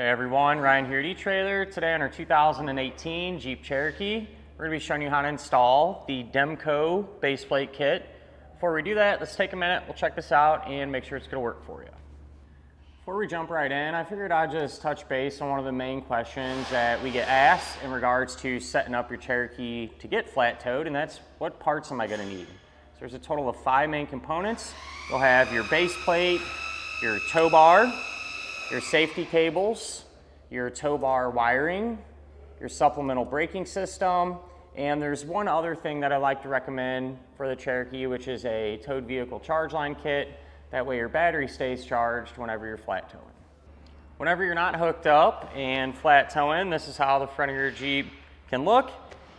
Hey everyone, Ryan here at eTrailer. Today on our 2018 Jeep Cherokee, we're going to be showing you how to install the Demco Base Plate Kit. Before we do that, let's take a minute, we'll check this out and make sure it's going to work for you. Before we jump right in, I figured I'd just touch base on one of the main questions that we get asked in regards to setting up your Cherokee to get flat-toed, and that's what parts am I going to need? So there's a total of 5 main components. You'll have your base plate, your tow bar, your safety cables, your tow bar wiring, your supplemental braking system, and there's one other thing that I like to recommend for the Cherokee, which is a towed vehicle charge line kit. That way your battery stays charged whenever you're flat towing. Whenever you're not hooked up and flat towing, this is how the front of your Jeep can look,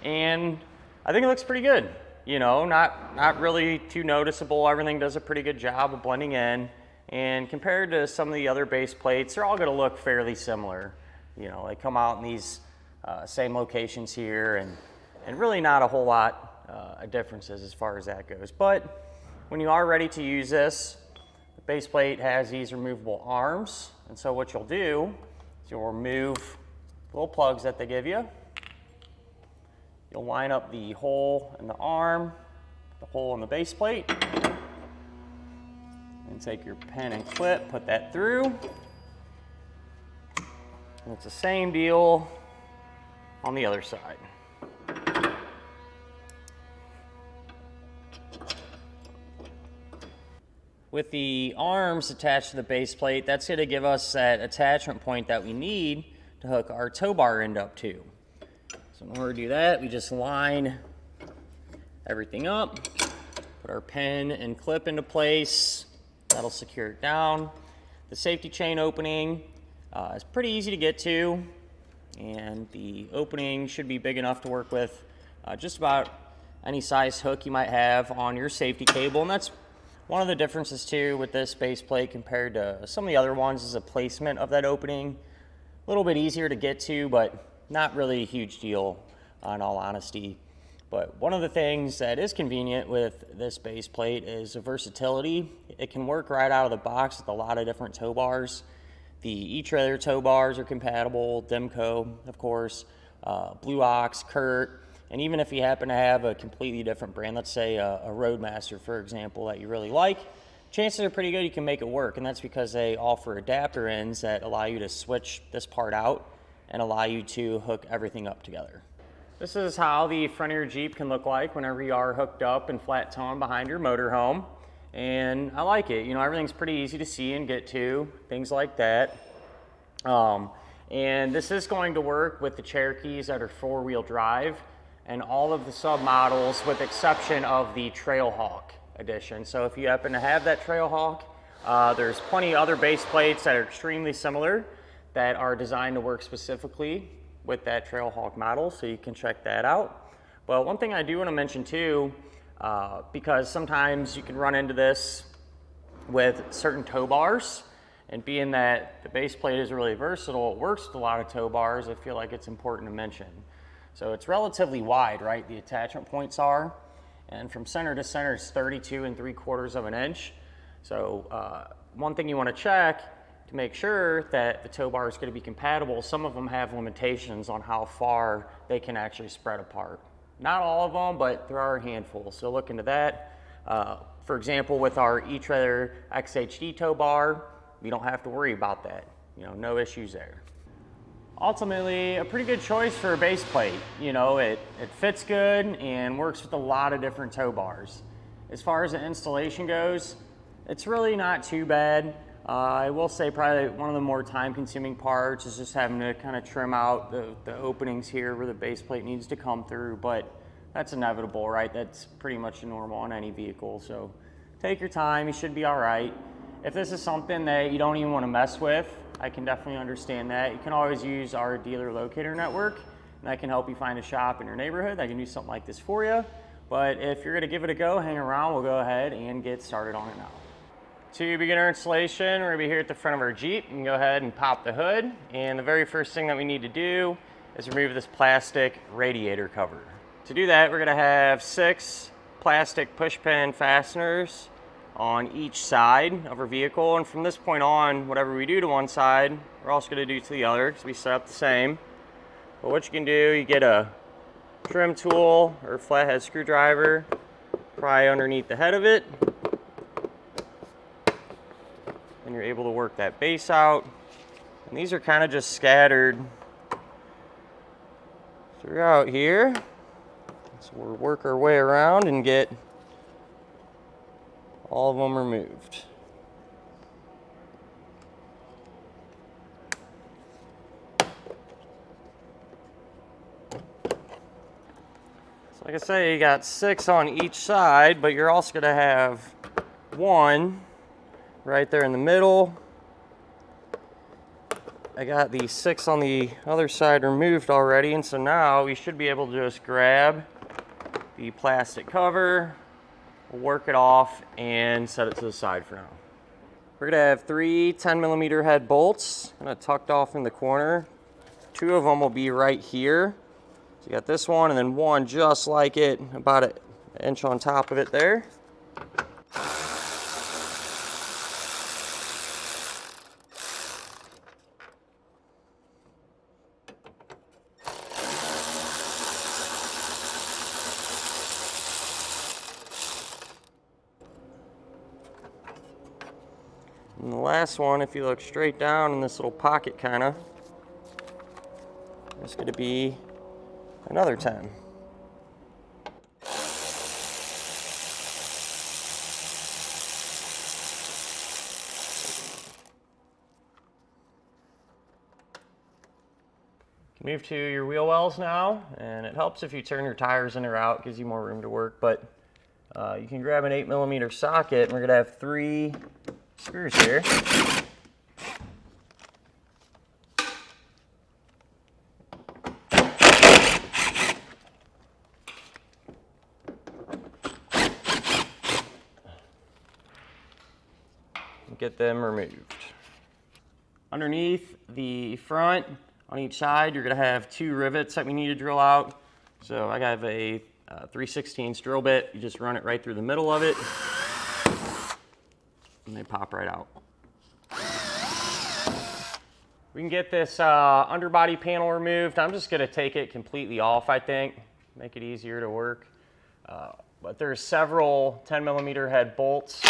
and I think it looks pretty good. You know, not really too noticeable. Everything does a pretty good job of blending in. And compared to some of the other base plates, they're all going to look fairly similar. You know, they come out in these same locations here, and really not a whole lot of differences as far as that goes. But when you are ready to use this, the base plate has these removable arms. And so what you'll do is you'll remove the little plugs that they give you. You'll line up the hole in the arm, the hole in the base plate. And take your pen and clip, put that through. And it's the same deal on the other side. With the arms attached to the base plate, that's going to give us that attachment point that we need to hook our tow bar end up to. So in order to do that, we just line everything up, put our pen and clip into place. That'll secure it down. The safety chain opening is pretty easy to get to, and the opening should be big enough to work with just about any size hook you might have on your safety cable. And that's one of the differences too with this base plate compared to some of the other ones, is the placement of that opening. A little bit easier to get to, but not really a huge deal in all honesty. But one of the things that is convenient with this base plate is the versatility. It can work right out of the box with a lot of different tow bars. The eTrailer tow bars are compatible, Demco, of course, Blue Ox, Kurt, and even if you happen to have a completely different brand, let's say a Roadmaster, for example, that you really like, chances are pretty good you can make it work, and that's because they offer adapter ends that allow you to switch this part out and allow you to hook everything up together. This is how the front of your Jeep can look like whenever you are hooked up and flat towing behind your motorhome. And I like it. You know, everything's pretty easy to see and get to, things like that. And this is going to work with the Cherokees that are 4-wheel drive and all of the submodels with exception of the Trailhawk edition. So if you happen to have that Trailhawk, there's plenty of other base plates that are extremely similar that are designed to work specifically with that Trailhawk model, so you can check that out. But one thing I do want to mention too, because sometimes you can run into this with certain tow bars, and being that the base plate is really versatile, it works with a lot of tow bars, I feel like it's important to mention. So it's relatively wide, right? The attachment points are, and from center to center is 32 3/4 of an inch. So one thing you want to check to make sure that the tow bar is going to be compatible, some of them have limitations on how far they can actually spread apart. Not all of them, but there are a handful, so look into that. For example, with our eTrailer XHD tow bar, we don't have to worry about that. You know, no issues there. Ultimately, a pretty good choice for a base plate. You know, it fits good and works with a lot of different tow bars. As far as the installation goes, it's really not too bad. I will say probably one of the more time-consuming parts is just having to kind of trim out the openings here where the base plate needs to come through, but that's inevitable, right? That's pretty much normal on any vehicle, so take your time, you should be all right. If this is something that you don't even want to mess with, I can definitely understand that. You can always use our dealer locator network, and that can help you find a shop in your neighborhood that can do something like this for you. But if you're going to give it a go, hang around, we'll go ahead and get started on it now. To begin our installation, we're going to be here at the front of our Jeep. You can go ahead and pop the hood, and the very first thing that we need to do is remove this plastic radiator cover. To do that, we're going to have 6 plastic push pin fasteners on each side of our vehicle, and from this point on, whatever we do to one side, we're also going to do to the other, because we set up the same. But what you can do, you get a trim tool or flathead screwdriver, pry underneath the head of it, and you're able to work that base out. And these are kind of just scattered throughout here. So we'll work our way around and get all of them removed. So like I say, you got 6 on each side, but you're also going to have 1 right there in the middle. I got the 6 on the other side removed already, and so now we should be able to just grab the plastic cover, work it off, and set it to the side for now. We're going to have 3 10mm head bolts kind of tucked off in the corner. 2 of them will be right here. So you got this one, and then 1 just like it, about an inch on top of it there. And the last one, if you look straight down in this little pocket kind of, there's going to be another 10. Move to your wheel wells now, and it helps if you turn your tires in or out, gives you more room to work, but you can grab an 8mm socket, and we're going to have 3 screws here. Get them removed. Underneath the front, on each side, you're going to have 2 rivets that we need to drill out. So I have a 3/16 drill bit. You just run it right through the middle of it, and they pop right out. We can get this underbody panel removed. I'm just going to take it completely off, I think, make it easier to work. But there's several 10mm head bolts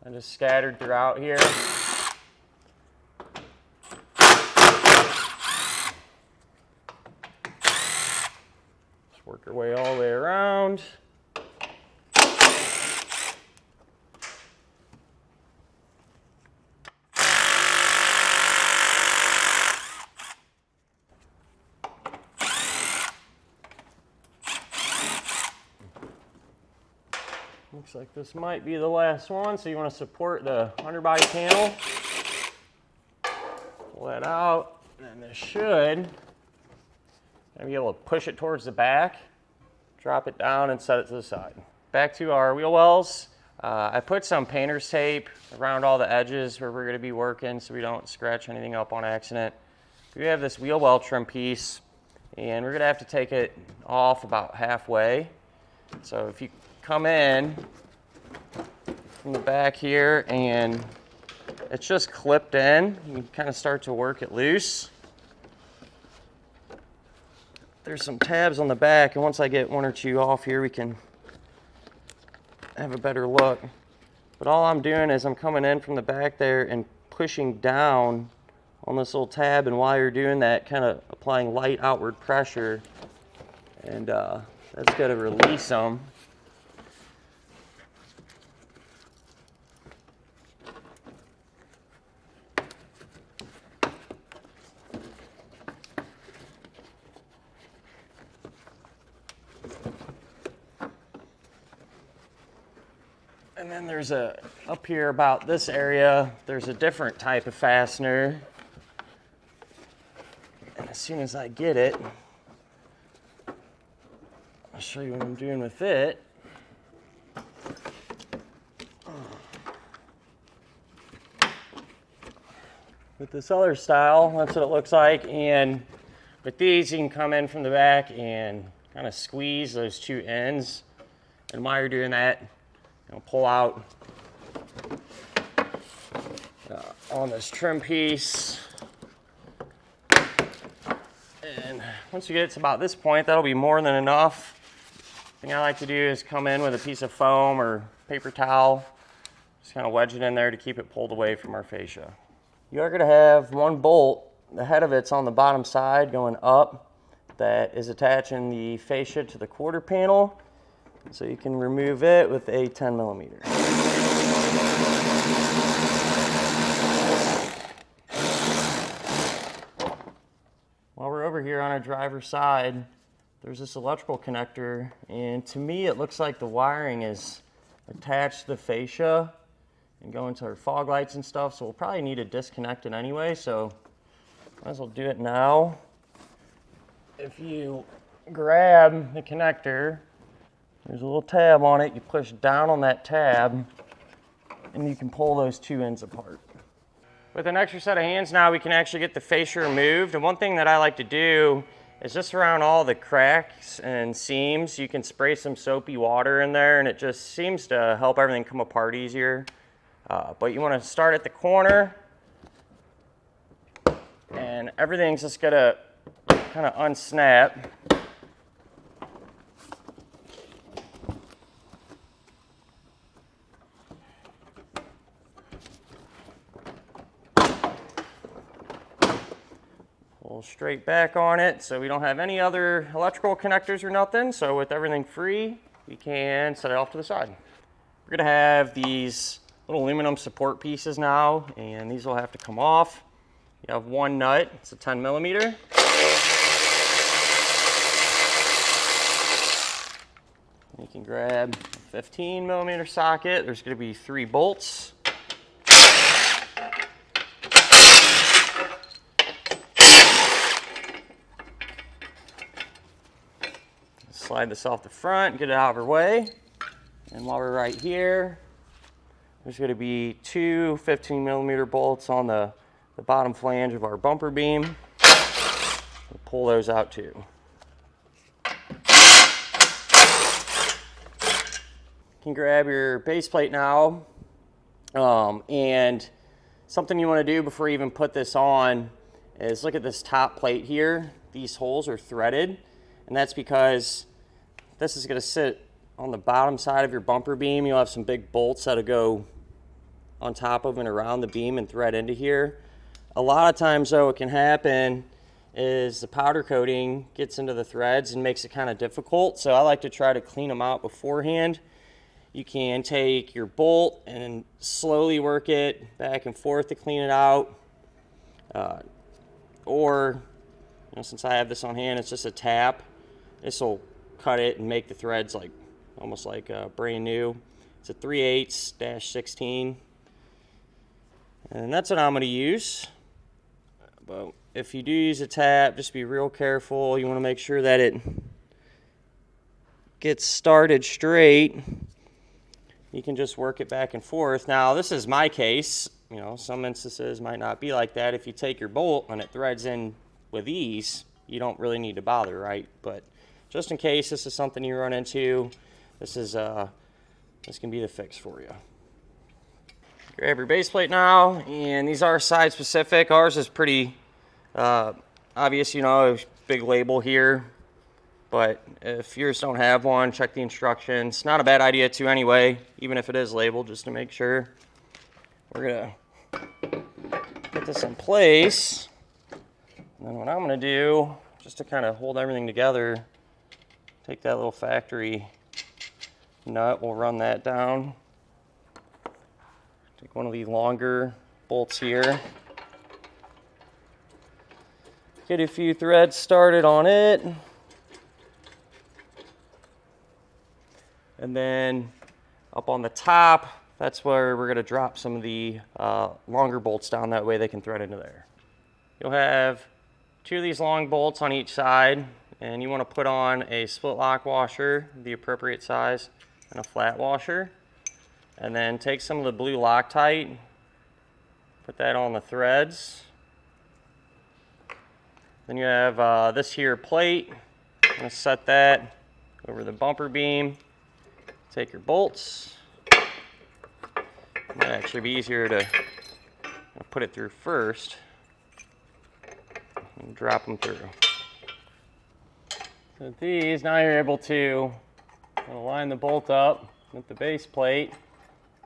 and just scattered throughout here. Just work our way all the way around. Looks like this might be the last one, so you want to support the underbody panel. Pull that out, and this should be able to push it towards the back, drop it down, and set it to the side. Back to our wheel wells. I put some painter's tape around all the edges where we're going to be working so we don't scratch anything up on accident. We have this wheel well trim piece, and we're going to have to take it off about halfway. So if you come in from the back here and it's just clipped in, you can kind of start to work it loose. There's some tabs on the back, and once I get 1 or 2 off here, we can have a better look. But all I'm doing is I'm coming in from the back there and pushing down on this little tab, and while you're doing that, kind of applying light outward pressure, and that's going to release them. And then there's up here about this area, there's a different type of fastener. And as soon as I get it, I'll show you what I'm doing with it. With this other style, that's what it looks like. And with these, you can come in from the back and kind of squeeze those 2 ends. And while you're doing that, pull out on this trim piece. And once you get to about this point, that'll be more than enough. The thing I like to do is come in with a piece of foam or paper towel, just kind of wedge it in there to keep it pulled away from our fascia. You are going to have one bolt, the head of it's on the bottom side going up, that is attaching the fascia to the quarter panel, so you can remove it with a 10 millimeter. While we're over here on our driver's side, there's this electrical connector, and to me it looks like the wiring is attached to the fascia and going to our fog lights and stuff, so we'll probably need to disconnect it anyway, so might as well do it now. If you grab the connector, there's a little tab on it. You push down on that tab and you can pull those two ends apart. With an extra set of hands now, we can actually get the fascia removed. And one thing that I like to do is just around all the cracks and seams, you can spray some soapy water in there and it just seems to help everything come apart easier. But you want to start at the corner and everything's just gonna kind of unsnap. Pull straight back on it so we don't have any other electrical connectors or nothing. So with everything free, we can set it off to the side. We're gonna have these little aluminum support pieces now, and these will have to come off. You have one nut, it's a 10 millimeter. You can grab a 15 millimeter socket. There's going to be 3 bolts. Slide this off the front, get it out of our way. And while we're right here, there's going to be 2 15 millimeter bolts on the bottom flange of our bumper beam. We'll pull those out too. You can grab your base plate now, and something you want to do before you even put this on is look at this top plate here. These holes are threaded, and that's because this is going to sit on the bottom side of your bumper beam. You'll have some big bolts that'll go on top of and around the beam and thread into here. A lot of times though, what can happen is the powder coating gets into the threads and makes it kind of difficult, so I like to try to clean them out beforehand. You can take your bolt and slowly work it back and forth to clean it out. Or, since I have this on hand, it's just a tap. This will cut it and make the threads like almost like brand new. It's a 3/8-16. And that's what I'm going to use. But if you do use a tap, just be real careful. You want to make sure that it gets started straight. You can just work it back and forth. Now, this is my case. Some instances might not be like that. If you take your bolt and it threads in with ease, you don't really need to bother, right? But just in case this is something you run into, this can be the fix for you. Grab your base plate now, and these are side specific. Ours is pretty obvious, big label here. But if yours don't have one, check the instructions. Not a bad idea to anyway, even if it is labeled, just to make sure. We're gonna get this in place. And then what I'm gonna do, just to kind of hold everything together, take that little factory nut, we'll run that down. Take one of these longer bolts here. Get a few threads started on it. And then up on the top, that's where we're going to drop some of the longer bolts down. That way they can thread into there. You'll have 2 of these long bolts on each side, and you want to put on a split lock washer, the appropriate size, and a flat washer. And then take some of the blue Loctite, put that on the threads. Then you have this here plate. I'm going to set that over the bumper beam. Take your bolts, It might actually be easier to put it through first and drop them through. So with these, now you're able to line the bolt up with the base plate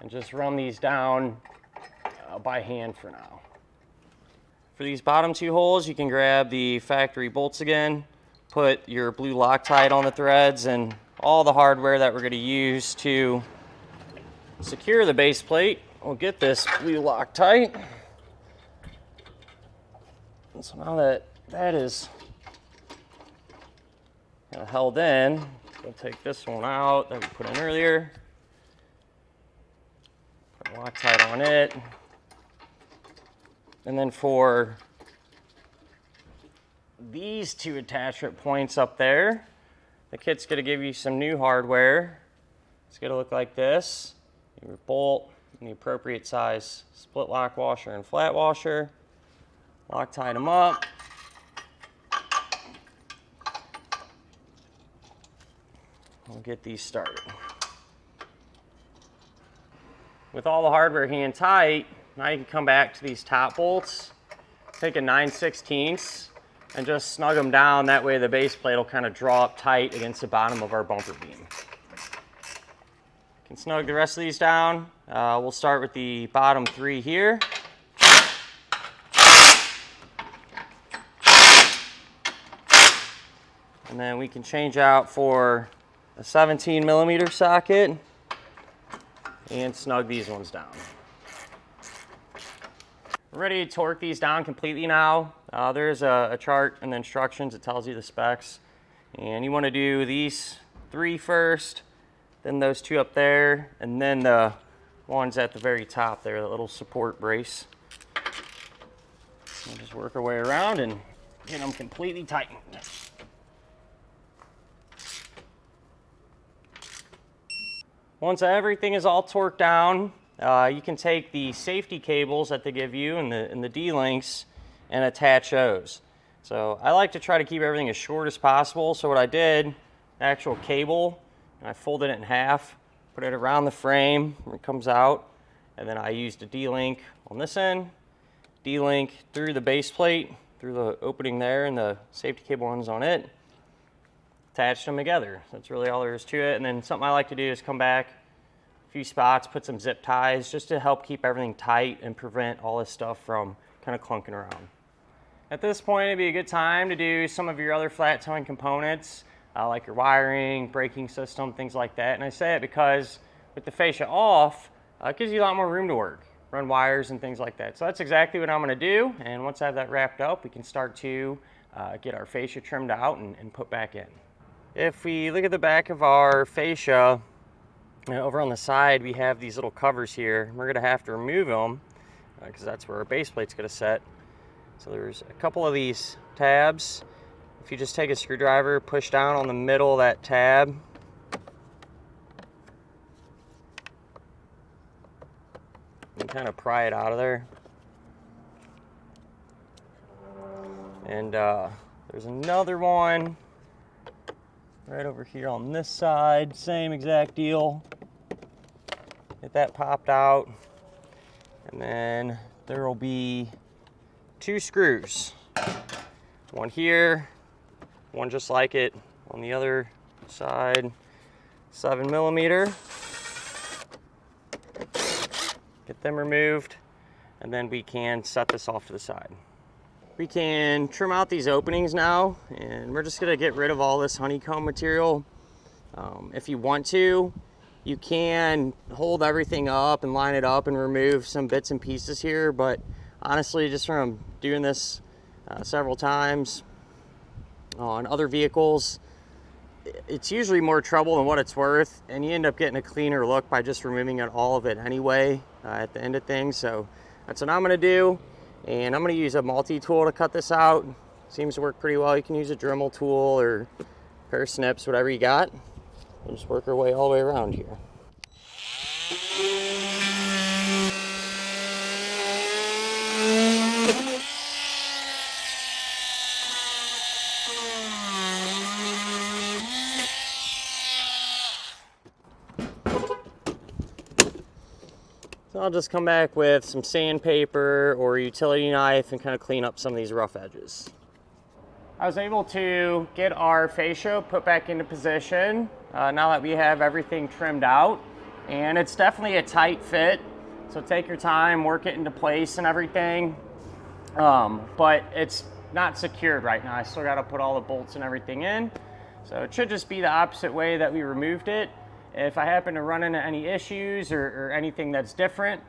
and just run these down by hand for now. For these bottom two holes, you can grab the factory bolts again, put your blue Loctite on the threads, and all the hardware that we're going to use to secure the base plate. We'll get this blue Loctite. And so now that that is held in, we'll take this one out that we put in earlier. Put Loctite on it. And then for these two attachment points up there, the kit's going to give you some new hardware. It's going to look like this. Your bolt and the appropriate size split lock washer and flat washer. Loctite them up. We'll get these started. With all the hardware hand tight, now you can come back to these top bolts, take a 9/16 and just snug them down. That way the base plate will kind of draw up tight against the bottom of our bumper beam. You can snug the rest of these down. We'll start with the bottom three here. And then we can change out for a 17mm socket and snug these ones down. We're ready to torque these down completely now. There's a chart and the instructions that tells you the specs. And you want to do these three first, then those two up there, and then the ones at the very top there, the little support brace. We'll just work our way around and get them completely tightened. Once everything is all torqued down, you can take the safety cables that they give you in the D-links and attach those. So I like to try to keep everything as short as possible. So what I did, actual cable, and I folded it in half, put it around the frame when it comes out, and then I used a D-link on this end, D-link through the base plate, through the opening there, and the safety cable ends on it. Attached them together. That's really all there is to it. And then something I like to do is come back a few spots, put some zip ties just to help keep everything tight and prevent all this stuff from kind of clunking around. At this point, it'd be a good time to do some of your other flat towing components, like your wiring, braking system, things like that. And I say it because with the fascia off, it gives you a lot more room to work, run wires and things like that. So that's exactly what I'm going to do. And once I have that wrapped up, we can start to get our fascia trimmed out and put back in. If we look at the back of our fascia, over on the side we have these little covers here. We're going to have to remove them because that's where our base plate's going to set. So there's a couple of these tabs. If you just take a screwdriver, push down on the middle of that tab, and kind of pry it out of there. And there's another one right over here on this side, same exact deal. Get that popped out. And then there will be two screws. One here, one just like it on the other side, 7mm. Get them removed, and then we can set this off to the side. We can trim out these openings now, and we're just gonna get rid of all this honeycomb material. If you want to, you can hold everything up and line it up and remove some bits and pieces here, but honestly, just from doing this several times on other vehicles, it's usually more trouble than what it's worth, and you end up getting a cleaner look by just removing all of it anyway at the end of things. So that's what I'm gonna do. And I'm going to use a multi-tool to cut this out. Seems to work pretty well. You can use a Dremel tool or a pair of snips, whatever you got. We'll just work our way all the way around here. So I'll just come back with some sandpaper or a utility knife and kind of clean up some of these rough edges. I was able to get our fascia put back into position now that we have everything trimmed out, and it's definitely a tight fit, so take your time, work it into place and everything, but it's not secured right now. I still got to put all the bolts and everything in, so it should just be the opposite way that we removed it. If I happen to run into any issues or anything that's different,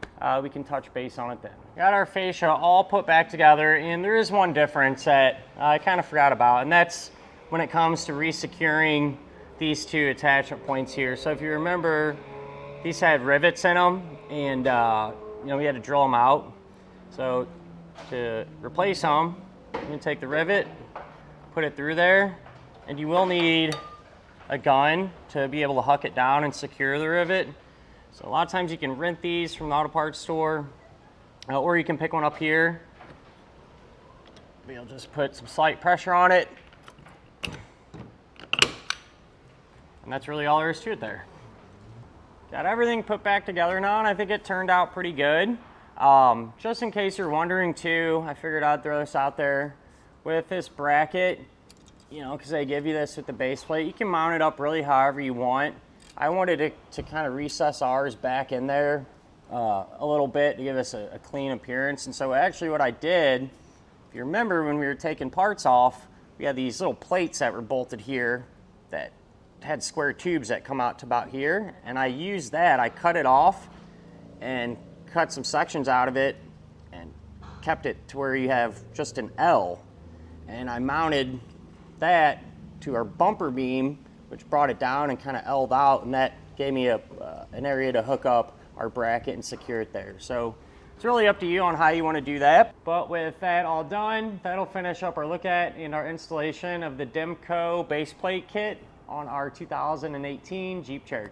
we can touch base on it then. Got our fascia all put back together, and there is one difference that I kind of forgot about, and that's when it comes to resecuring these two attachment points here. So if you remember, these had rivets in them, and you know, we had to drill them out. So to replace them, you can take the rivet, put it through there, and you will need a gun to be able to huck it down and secure the rivet. So a lot of times you can rent these from the auto parts store, or you can pick one up here. You'll just put some slight pressure on it, and that's really all there is to it there. Got everything put back together now, and I think it turned out pretty good. Just in case you're wondering too, I figured I'd throw this out there. With this bracket, you know, because they give you this with the base plate, you can mount it up really however you want. I wanted to kind of recess ours back in there a little bit to give us a clean appearance. And so actually what I did, if you remember when we were taking parts off, we had these little plates that were bolted here that had square tubes that come out to about here, and I used that. I cut it off and cut some sections out of it and kept it to where you have just an L, and I mounted that to our bumper beam, which brought it down and kind of L'd out, and that gave me an area to hook up our bracket and secure it there. So it's really up to you on how you want to do that. But with that all done, that'll finish up our look at in our installation of the Demco Base Plate Kit on our 2018 Jeep Cherokee.